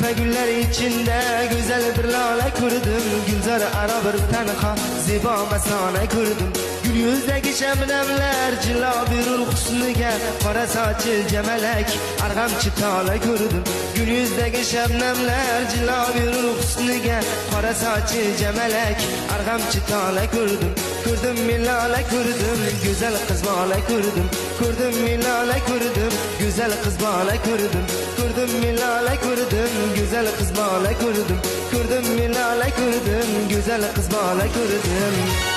Küpe güller içinde güzel bir lale kurdum. Gülzar ara bir tenha ziba mesane kurdum. Gül yüzdeki şebnemler cila bir husniga, qora saçı cemelek argam çıtale kurdum. Gül yüzdeki şebnemler cila bir husniga, qora saçı cemelek argam çıtale kurdum. Kurdum milale kurdum, güzel kız bale kurdum. Kurdum milale kurdum, güzel kız bale kurdum. Kurdum milale kurdum, güzel kız bale kurdum. Kurdum milale kurdum, güzel kız bale kurdum.